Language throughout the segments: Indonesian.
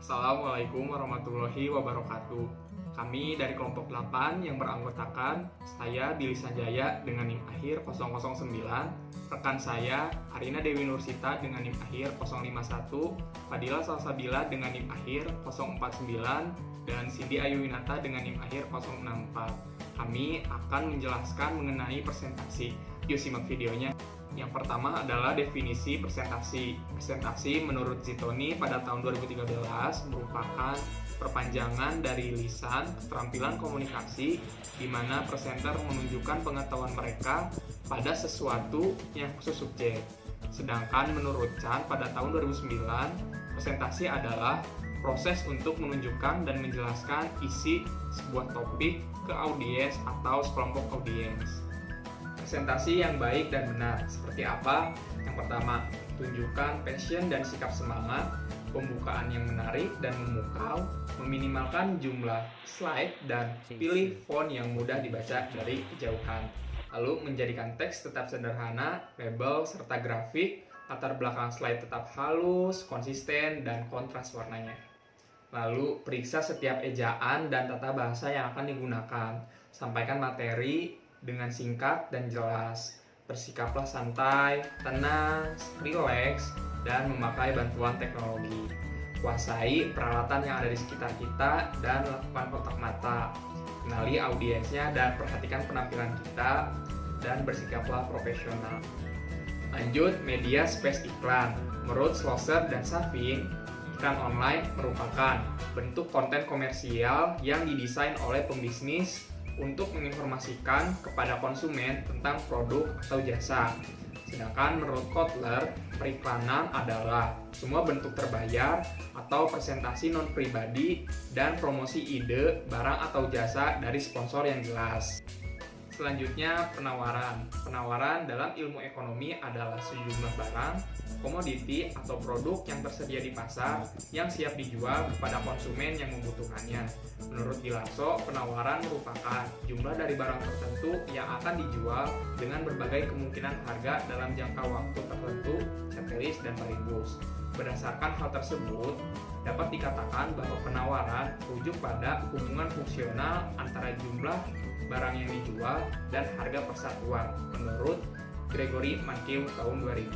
Assalamualaikum warahmatullahi wabarakatuh. Kami dari kelompok 8 yang beranggotakan saya Billy Sanjaya dengan NIM akhir 009, rekan saya Arina Dewi Nursita dengan NIM akhir 051, Fadila Salsabila dengan NIM akhir 049, dan Cindy Ayuwinata dengan NIM akhir 064. Kami akan menjelaskan mengenai presentasi. Yuk simak videonya. Yang pertama adalah definisi presentasi. Presentasi menurut Zitoni pada tahun 2013 merupakan perpanjangan dari lisan keterampilan komunikasi di mana presenter menunjukkan pengetahuan mereka pada sesuatu yang khusus subjek. Sedangkan menurut Chan pada tahun 2009, presentasi adalah proses untuk menunjukkan dan menjelaskan isi sebuah topik ke audiens atau sekelompok audiens. Presentasi yang baik dan benar seperti apa? Yang pertama, tunjukkan passion dan sikap semangat, pembukaan yang menarik dan memukau, meminimalkan jumlah slide, dan pilih font yang mudah dibaca dari kejauhan. Lalu menjadikan teks tetap sederhana, label, serta grafik, latar belakang slide tetap halus, konsisten, dan kontras warnanya. Lalu periksa setiap ejaan dan tata bahasa yang akan digunakan. Sampaikan materi dengan singkat dan jelas. Bersikaplah santai, tenang, rileks, dan memakai bantuan teknologi. Kuasai peralatan yang ada di sekitar kita dan lakukan kontak mata. Kenali audiensnya dan perhatikan penampilan kita, dan bersikaplah profesional. Lanjut, media space iklan. Menurut Schlosser dan Safin, iklan online merupakan bentuk konten komersial yang didesain oleh pembisnis untuk menginformasikan kepada konsumen tentang produk atau jasa. Sedangkan menurut Kotler, periklanan adalah semua bentuk terbayar atau presentasi non-pribadi dan promosi ide, barang atau jasa dari sponsor yang jelas. Selanjutnya, penawaran. Penawaran dalam ilmu ekonomi adalah sejumlah barang, komoditi, atau produk yang tersedia di pasar yang siap dijual kepada konsumen yang membutuhkannya. Menurut Gilaso, penawaran merupakan jumlah dari barang tertentu yang akan dijual dengan berbagai kemungkinan harga dalam jangka waktu tertentu, ceteris dan paribus. Berdasarkan hal tersebut, dapat dikatakan bahwa penawaran merujuk pada hubungan fungsional antara jumlah barang yang dijual dan harga persatuan menurut Gregory Mankiw tahun 2000.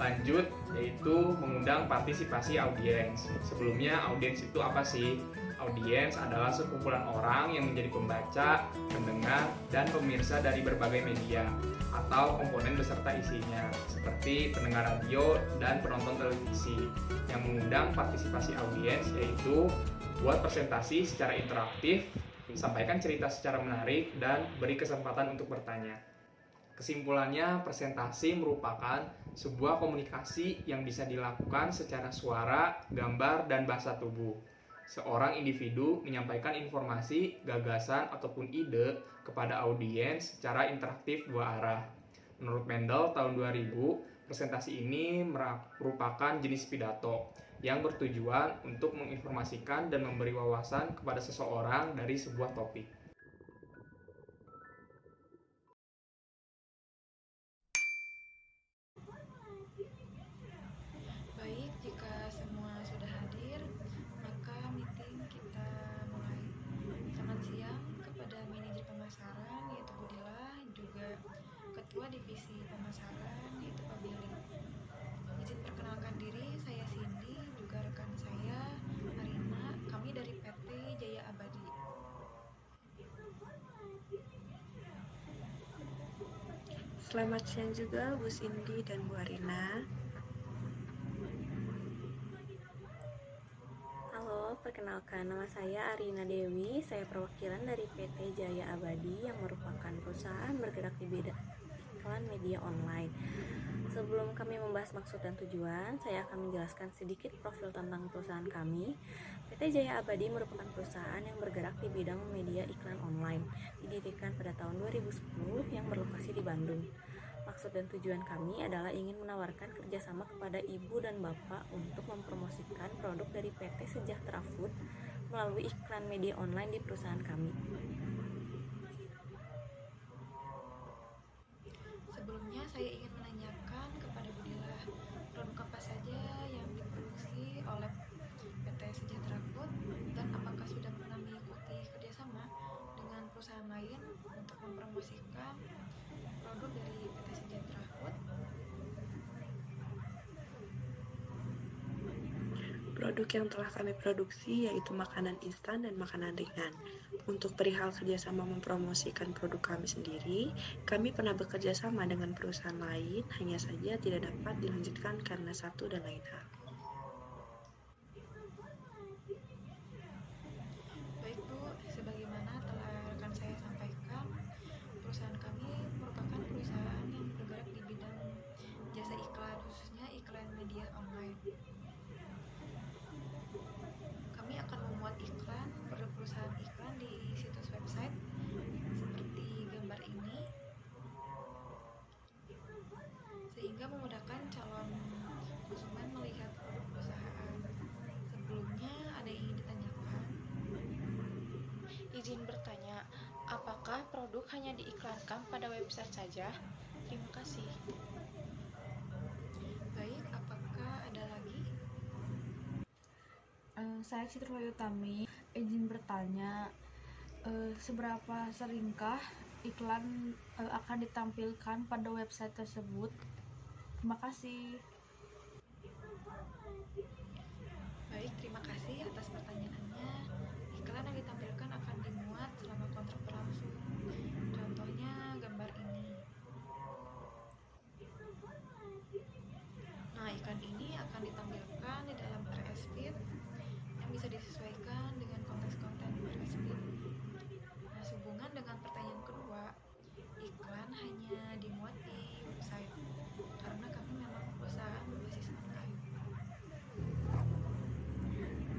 Lanjut, yaitu mengundang partisipasi audiens. Sebelumnya, audiens itu apa sih? Audiens adalah sekumpulan orang yang menjadi pembaca, pendengar, dan pemirsa dari berbagai media atau komponen beserta isinya, seperti pendengar radio dan penonton televisi. Yang mengundang partisipasi audiens yaitu buat presentasi secara interaktif, sampaikan cerita secara menarik, dan beri kesempatan untuk bertanya. Kesimpulannya, presentasi merupakan sebuah komunikasi yang bisa dilakukan secara suara, gambar, dan bahasa tubuh. Seorang individu menyampaikan informasi, gagasan, ataupun ide kepada audiens secara interaktif dua arah. Menurut Mendel tahun 2000, presentasi ini merupakan jenis pidato yang bertujuan untuk menginformasikan dan memberi wawasan kepada seseorang dari sebuah topik. Baik, jika semua sudah hadir, maka meeting kita mulai. Selamat siang kepada manajer pemasaran yaitu Budila, juga ketua divisi pemasaran yaitu Pak Billy. Izin perkenalkan diri, saya Cindy, juga rekan saya Arina, kami dari PT Jaya Abadi. Selamat siang juga Bu Cindy dan Bu Arina. Halo, perkenalkan nama saya Arina Dewi. Saya perwakilan dari PT Jaya Abadi yang merupakan perusahaan bergerak di bidang iklan media online. Sebelum kami membahas maksud dan tujuan, saya akan menjelaskan sedikit profil tentang perusahaan kami. PT Jaya Abadi merupakan perusahaan yang bergerak di bidang media iklan online, didirikan pada tahun 2010 yang berlokasi di Bandung. Maksud dan tujuan kami adalah ingin menawarkan kerjasama kepada ibu dan bapak untuk mempromosikan produk dari PT Sejahtera Food melalui iklan media online di perusahaan kami. Sebelumnya saya ingin menanyakan kepada Budila, produk apa saja yang diproduksi oleh PT mempromosikan produk dari PT Sejahtera Food. Produk yang telah kami produksi yaitu makanan instan dan makanan ringan. Untuk perihal kerjasama mempromosikan produk kami sendiri, kami pernah bekerja sama dengan perusahaan lain, hanya saja tidak dapat dilanjutkan karena satu dan lain hal. Baik Bu, sebagaimana telah rekan saya sampaikan, perusahaan kami merupakan perusahaan yang bergerak di bidang jasa iklan, khususnya iklan media online. Kami akan memuat iklan produk perusahaan iklan di situs website seperti gambar ini, sehingga memudahkan calon konsumen melihat produk perusahaan. Sebelumnya ada yang ingin ditanyakan? Izin bertanya, apakah produk hanya diiklankan pada website saja? Terima kasih. Baik, apakah ada lagi? Saya Citrulay Utami, izin bertanya, seberapa seringkah iklan akan ditampilkan pada website tersebut? Terima kasih. Baik, terima kasih atas pertanyaannya. Iklan yang ditampilkan akan dimuat selama kontrak berlangsung. Contohnya gambar ini. Nah, iklan ini akan ditampilkan di dalam RS Feed yang bisa disesuaikan dengan konteks-konten RS Feed. Nah, sehubungan dengan pertanyaan kedua, iklan hanya dimuat di website karena kami memang perusahaan berbasis online.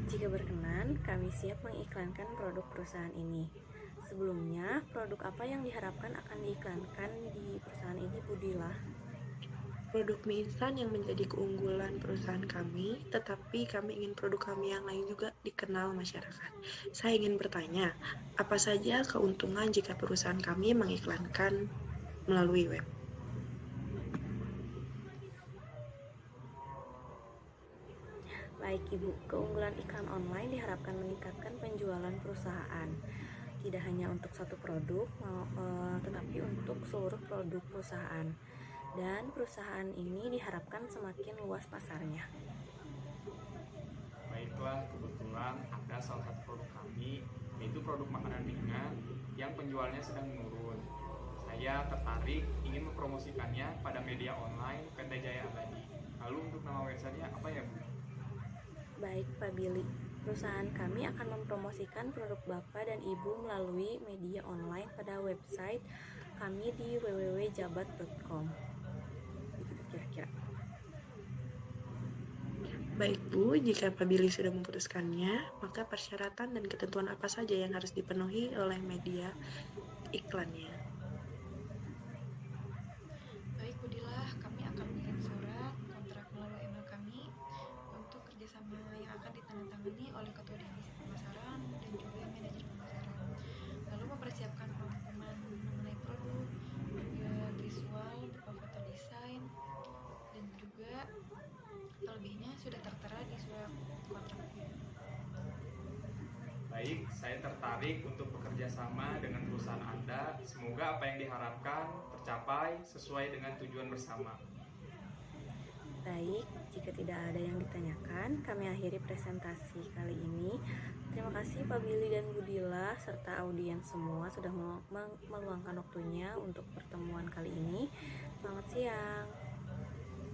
Jika berkenan, kami siap mengiklankan produk perusahaan ini. Sebelumnya, produk apa yang diharapkan akan diiklankan di perusahaan ini, Budila? Produk mie instan yang menjadi keunggulan perusahaan kami, tetapi kami ingin produk kami yang lain juga dikenal masyarakat. Saya ingin bertanya, apa saja keuntungan jika perusahaan kami mengiklankan melalui web? Baik Ibu, keunggulan iklan online diharapkan meningkatkan penjualan perusahaan. Tidak hanya untuk satu produk, tetapi untuk seluruh produk perusahaan. Dan perusahaan ini diharapkan semakin luas pasarnya. Baiklah, kebetulan ada salah satu produk kami, yaitu produk makanan ringan yang penjualnya sedang menurun. Saya tertarik ingin mempromosikannya pada media online PT Jaya Abadi. Lalu untuk nama websitenya apa ya Bu? Baik Pak Billy, perusahaan kami akan mempromosikan produk Bapak dan Ibu melalui media online pada website kami di www.jabat.com. Begitu kira-kira. Baik Bu, jika Pak Billy sudah memutuskannya, maka persyaratan dan ketentuan apa saja yang harus dipenuhi oleh media iklannya? Baik Budilah, kami akan mengirim surat kontrak melalui email kami untuk kerjasama yang akan ditandatangani oleh Ketua Divisi Pemasaran dan juga Manajer Pemasaran. Lalu mempersiapkan pengumuman mengenai produk, juga visual berupa foto desain, dan juga selebihnya sudah tertera di surat kontraknya. Baik, saya tertarik untuk bekerja sama dengan perusahaan Anda. Semoga apa yang diharapkan tercapai sesuai dengan tujuan bersama. Baik, jika tidak ada yang ditanyakan, kami akhiri presentasi kali ini. Terima kasih Pak Billy dan Budila serta audiens semua sudah meluangkan waktunya untuk pertemuan kali ini. Selamat siang.